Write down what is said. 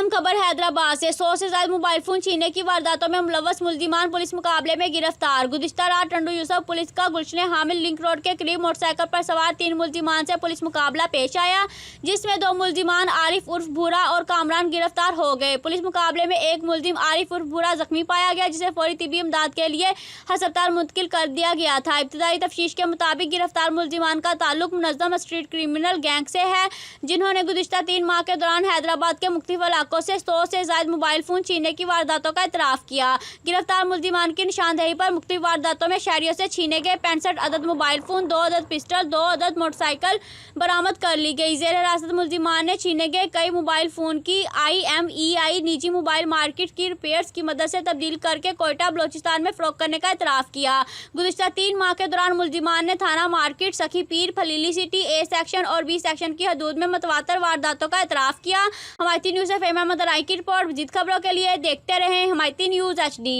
अहम खबर हैदराबाद से 100 से ज्यादा मोबाइल फोन छीनने की वारदातों में मुलव्वस मुल्जिमान पुलिस मुकाबले में गिरफ्तार। गुज़िश्ता रात टंडू यूसुफ पुलिस का गुलशन हामिल लिंक रोड के करीब मोटरसाइकिल पर सवार 3 मुल्जिमान से पुलिस मुकाबला पेश आया, जिसमें 2 मुल्जिमान आरिफ उर्फ भूरा और कामरान गिरफ्तार हो गए। पुलिस मुकाबले में एक मुल्जिम आरिफ उर्फ भूरा जख्मी पाया गया, जिसे फौरी तिब्बी इमदाद के लिए अस्पताल मुंतकिल कर दिया गया था। इब्तदाई तफ्तीश के मुताबिक गिरफ्तार मुल्जिमान का ताल्लुक मुनज़्ज़म स्ट्रीट क्रिमिनल गैंग से है, जिन्होंने गुज़िश्ता 3 माह के दौरान हैदराबाद के मुख्तलिफ इलाकों से 100 से ज्यादा मोबाइल फोन छीनने की वारदातों का इतराफ़ किया। गिरफ्तार मुल्जिमान की निशानदेही पर मुख्तलिफ वारदातों में शहरियों से छीने गए 65 अदद मोबाइल फोन, 2 अदद पिस्टल, 2 अदद मोटरसाइकिल बरामद कर ली गई। जेर हिरासत मुल्जिमान ने छीने गए कई मोबाइल फोन की IMEI निजी मोबाइल मार्केट की रिपेयर्स की मदद से तब्दील करके कोयटा बलोचिस्तान में फरोख्त करने का इतराफ़ किया। गुज़िश्ता 3 माह के दौरान मुल्जिमान ने थाना मार्केट, सखी पीर, फलीली सिटी A सेक्शन और B सेक्शन की हदूद में मतवातर वारदातों का इतराफ़ किया। हमायती न्यूज़ से फ़हीमा मदराई की रिपोर्ट। मज़ीद खबरों के लिए देखते रहें हमायती न्यूज़ HD।